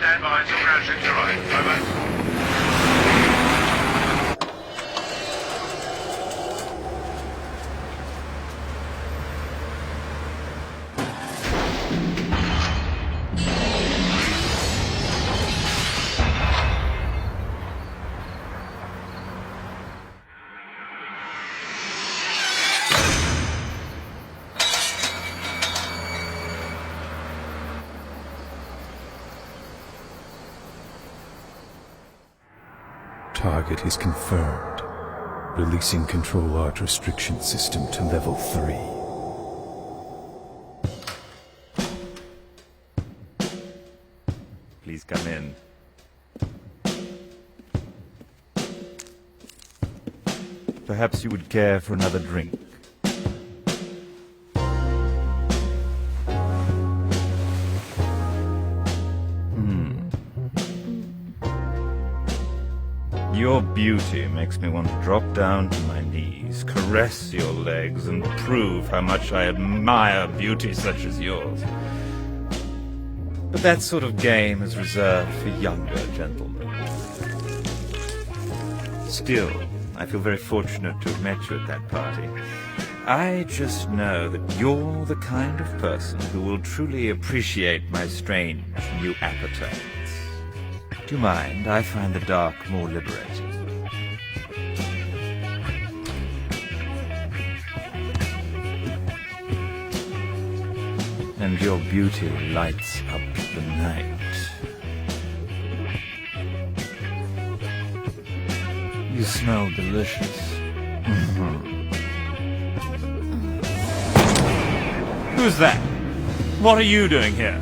stand by until ground troops arrive. Over. Target is confirmed. Releasing control art restriction system to level 3. Please come in. Perhaps you would care for another drink. Your beauty makes me want to drop down to my knees, caress your legs, and prove how much I admire beauty such as yours. But that sort of game is reserved for younger gentlemen. Still, I feel very fortunate to have met you at that party. I just know that you're the kind of person who will truly appreciate my strange new appetites. Do you mind? I find the dark more liberating. And your beauty lights up the night. You smell delicious. Who's that? What are you doing here?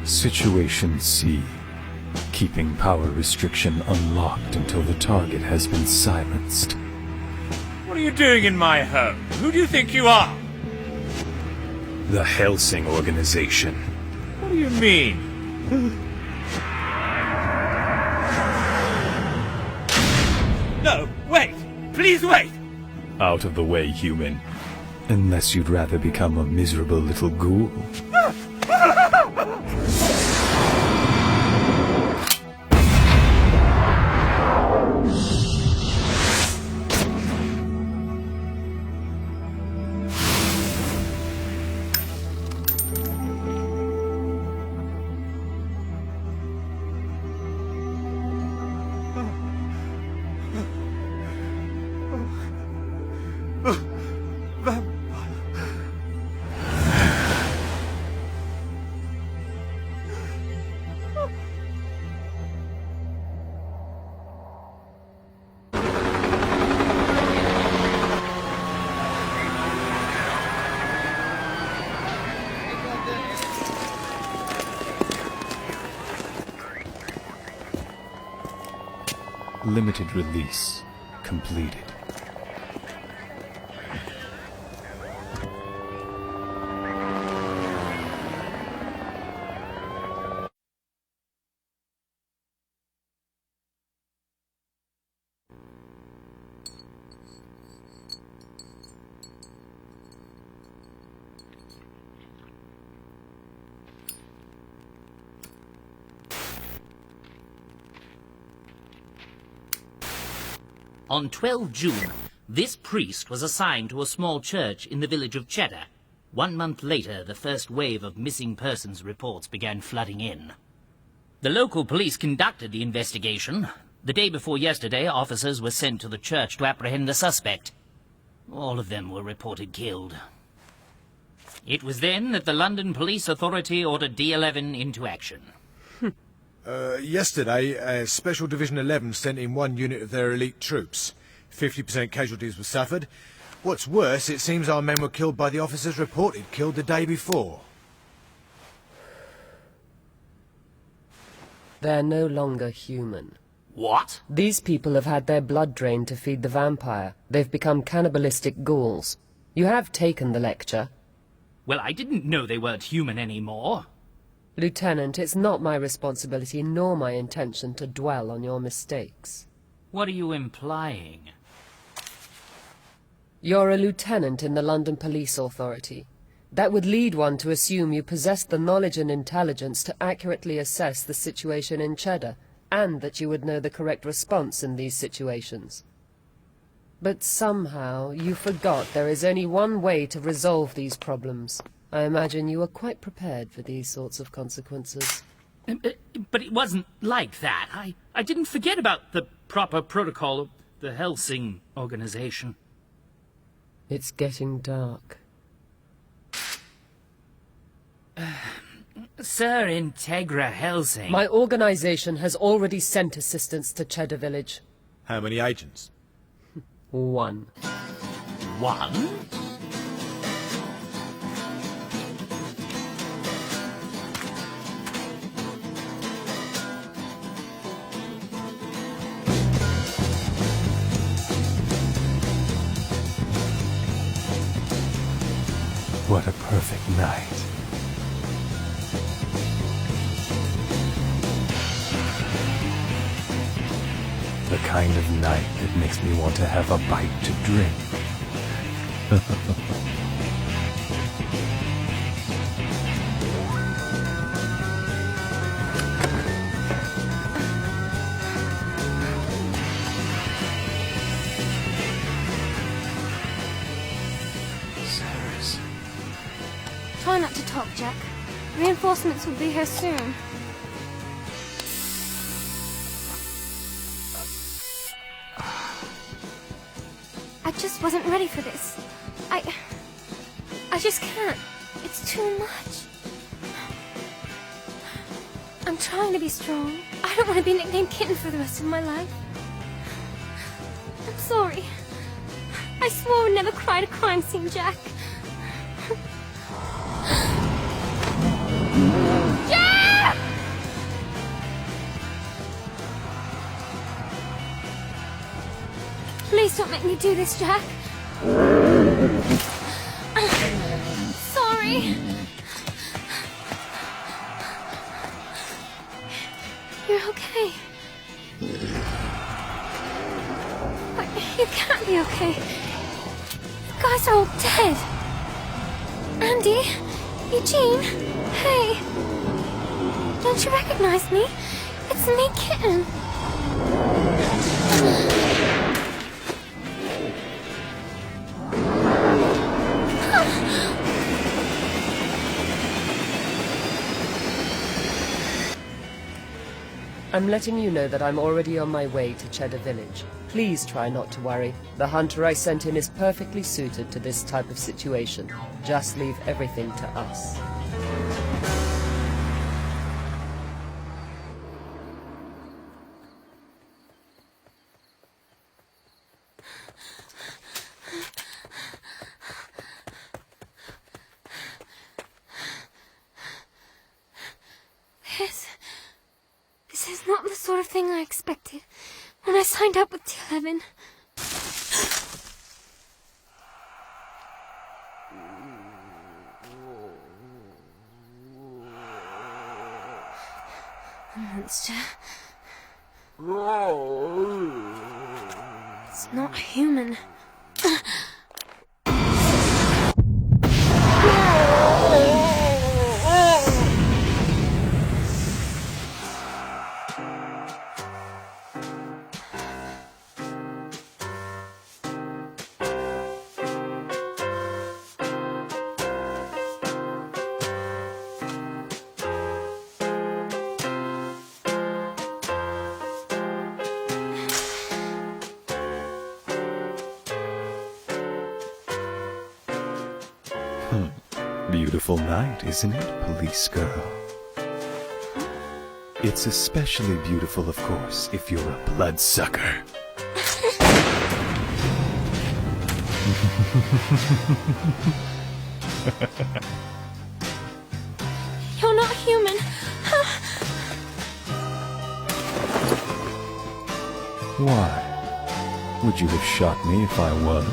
Situation C. Keeping power restriction unlocked until the target has been silenced. What are you doing in my home? Who do you think you are? The Hellsing organization. What do you mean? No, wait! Please wait! Out of the way, human. Unless you'd rather become a miserable little ghoul. Limited release completed. On 12 June, this priest was assigned to a small church in the village of Cheddar. 1 month later, the first wave of missing persons reports began flooding in. The local police conducted the investigation. The day before yesterday, officers were sent to the church to apprehend the suspect. All of them were reported killed. It was then that the London Police Authority ordered D11 into action. Yesterday, Special Division 11 sent in 1 unit of their elite troops. 50% casualties were suffered. What's worse, it seems our men were killed by the officers reported killed the day before. They're no longer human. What? These people have had their blood drained to feed the vampire. They've become cannibalistic ghouls. You have taken the lecture. Well, I didn't know they weren't human anymore. Lieutenant, it's not my responsibility nor my intention to dwell on your mistakes. What are you implying? You're a lieutenant in the London Police Authority. That would lead one to assume you possess the knowledge and intelligence to accurately assess the situation in Cheddar, and that you would know the correct response in these situations. But somehow you forgot there is only one way to resolve these problems. I imagine you are quite prepared for these sorts of consequences. But it wasn't like that. I didn't forget about the proper protocol of the Hellsing organization. It's getting dark. Sir Integra Hellsing. My organization has already sent assistance to Cheddar Village. How many agents? 1. One? What a perfect night. The kind of night that makes me want to have a bite to drink. Sirs. Try not to talk, Jack. Reinforcements will be here soon. I just wasn't ready for this. I just can't. It's too much. I'm trying to be strong. I don't want to be nicknamed Kitten for the rest of my life. I'm sorry. I swore I would never cry at a crime scene, Jack. Jack! Please don't make me do this, Jack. Sorry. You're okay. But you can't be okay. The guys are all dead. Andy, Eugene, hey. Don't you recognize me? It's me, Kitten. I'm letting you know that I'm already on my way to Cheddar Village. Please try not to worry. The hunter I sent in is perfectly suited to this type of situation. Just leave everything to us. This is not the sort of thing I expected when I signed up with T11. A monster. It's not human. Beautiful night, isn't it, police girl? It's especially beautiful, of course, if you're a bloodsucker. You're not human. Why? Would you have shot me if I was?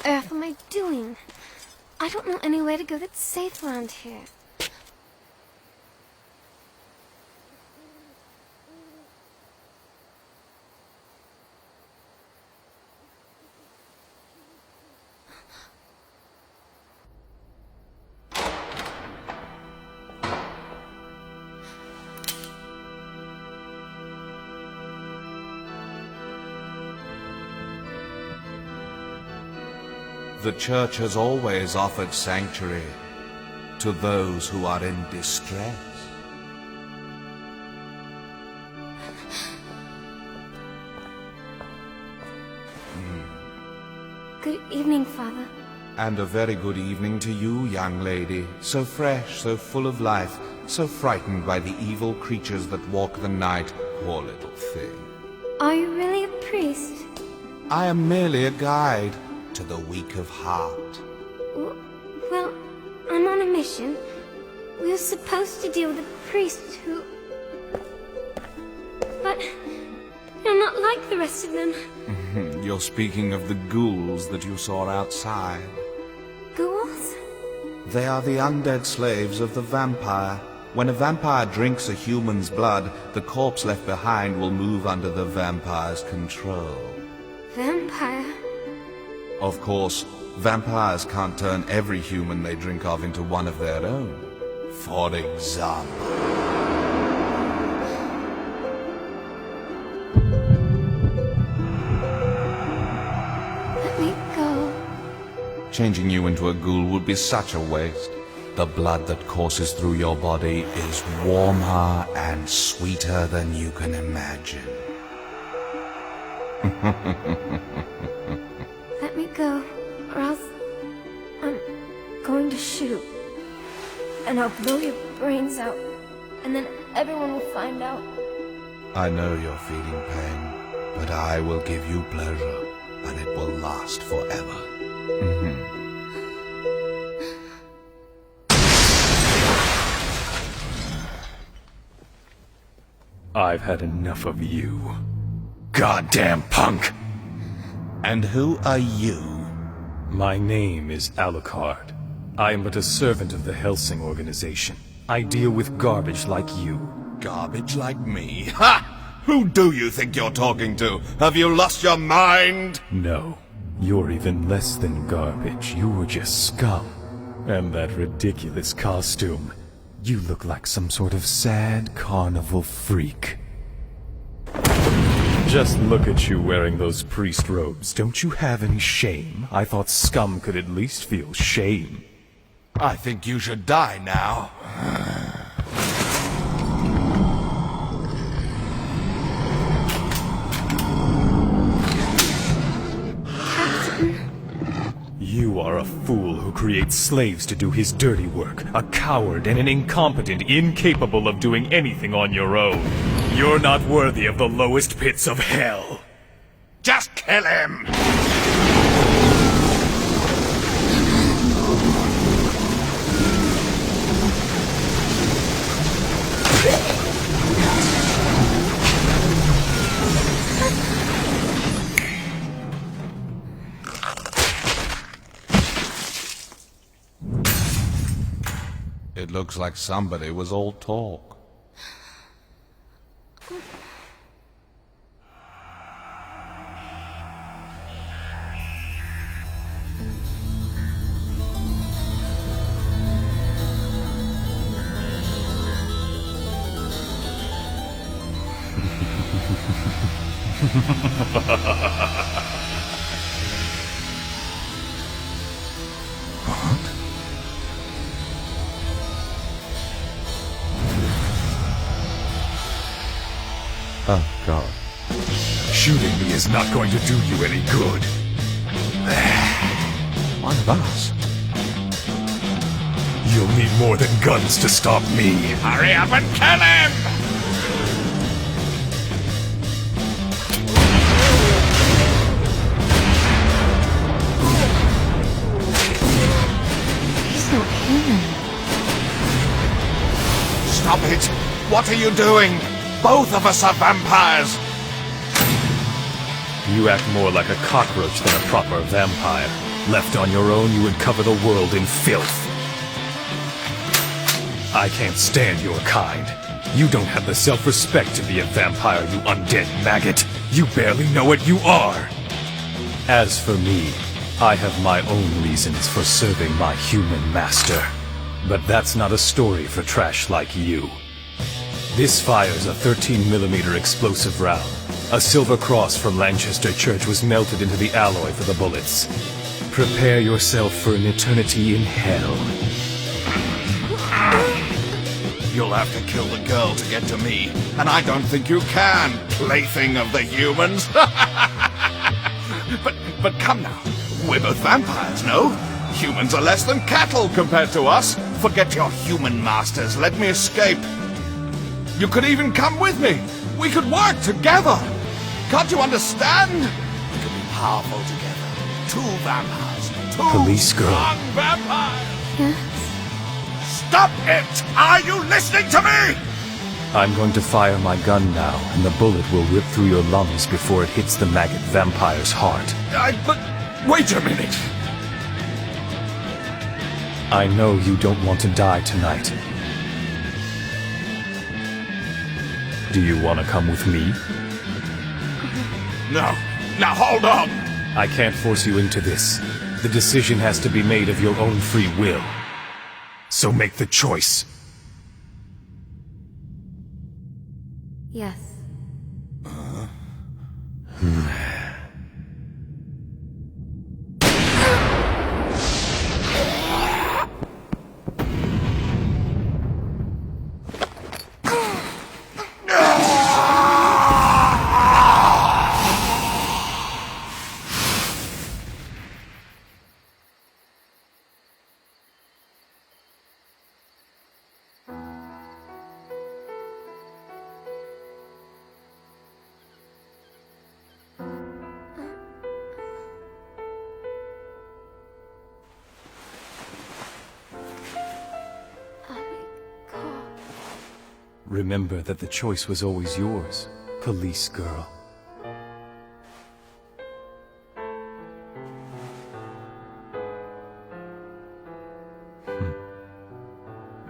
earth am I doing? I don't know any way to go that's safe around here. The Church has always offered sanctuary to those who are in distress. Good evening, Father. And a very good evening to you, young lady. So fresh, so full of life, so frightened by the evil creatures that walk the night. Poor little thing. Are you really a priest? I am merely a guide to the weak of heart. Well, I'm on a mission. We were supposed to deal with a priest who... But you're not like the rest of them. You're speaking of the ghouls that you saw outside. Ghouls? They are the undead slaves of the vampire. When a vampire drinks a human's blood, the corpse left behind will move under the vampire's control. Vampire? Of course, vampires can't turn every human they drink of into one of their own. For example... Let me go. Changing you into a ghoul would be such a waste. The blood that courses through your body is warmer and sweeter than you can imagine. Let me go, or else I'm going to shoot. And I'll blow your brains out, and then everyone will find out. I know you're feeling pain, but I will give you pleasure, and it will last forever. I've had enough of you. Goddamn punk! And who are you? My name is Alucard. I am but a servant of the Hellsing organization. I deal with garbage like you. Garbage like me? Ha! Who do you think you're talking to? Have you lost your mind? No. You're even less than garbage. You were just scum. And that ridiculous costume. You look like some sort of sad carnival freak. Just look at you wearing those priest robes. Don't you have any shame? I thought scum could at least feel shame. I think you should die now. You are a fool who creates slaves to do his dirty work. A coward and an incompetent, incapable of doing anything on your own. You're not worthy of the lowest pits of hell. Just kill him! It looks like somebody was all talk. Oh, God. Shooting me is not going to do you any good. One of us? You'll need more than guns to stop me. Hurry up and kill him! He's not human. Stop it! What are you doing? Both of us are vampires! You act more like a cockroach than a proper vampire. Left on your own, you would cover the world in filth. I can't stand your kind. You don't have the self-respect to be a vampire, you undead maggot. You barely know what you are. As for me, I have my own reasons for serving my human master. But that's not a story for trash like you. This fires a 13mm explosive round. A silver cross from Lanchester Church was melted into the alloy for the bullets. Prepare yourself for an eternity in hell. You'll have to kill the girl to get to me, and I don't think you can, plaything of the humans. But come now, we're both vampires, no? Humans are less than cattle compared to us. Forget your human masters, let me escape. You could even come with me. We could work together. Can't you understand? We could be powerful together. Two vampires. Two Police girl. strong vampires. Yes? Stop it! Are you listening to me? I'm going to fire my gun now, and the bullet will rip through your lungs before it hits the maggot vampire's heart. But wait a minute. I know you don't want to die tonight. Do you want to come with me? No. Now hold on. I can't force you into this. The decision has to be made of your own free will. So make the choice. Yes. Remember that the choice was always yours, police girl.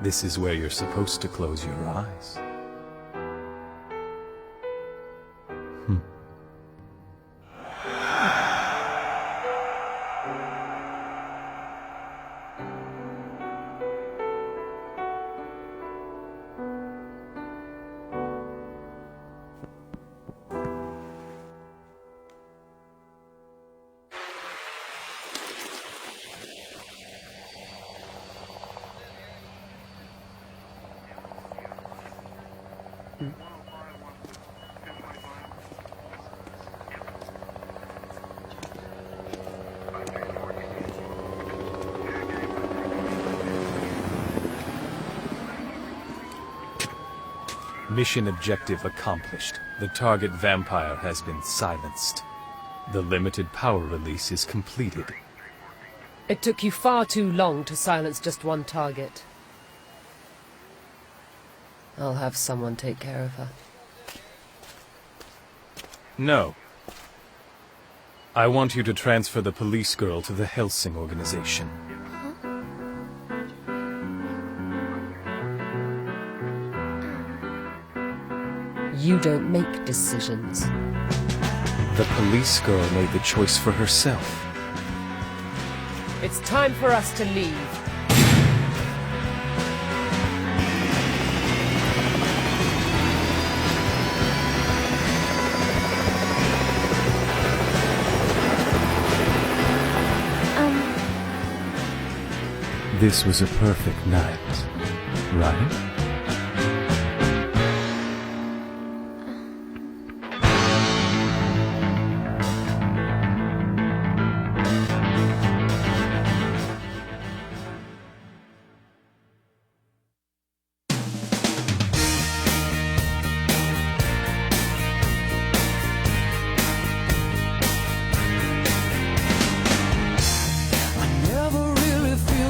This is where you're supposed to close your eyes. Mission objective accomplished. The target vampire has been silenced. The limited power release is completed. It took you far too long to silence just one target. I'll have someone take care of her. No. I want you to transfer the police girl to the Hellsing organization. You don't make decisions. The police girl made the choice for herself. It's time for us to leave. This was a perfect night, right?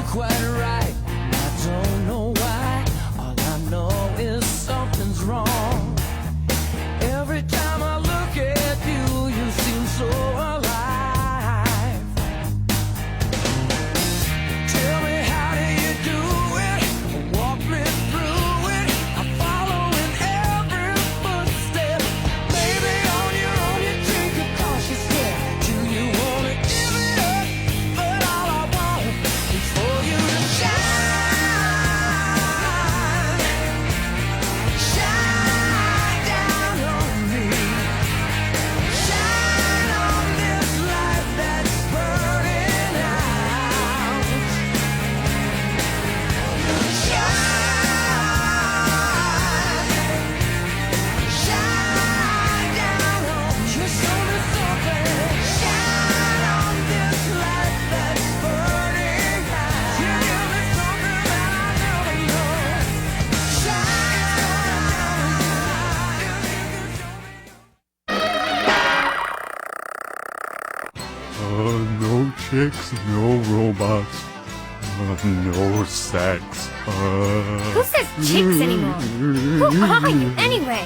Quite right, I don't know why. All No chicks, no robots, no sex. Who says chicks anymore? Who are you, anyway?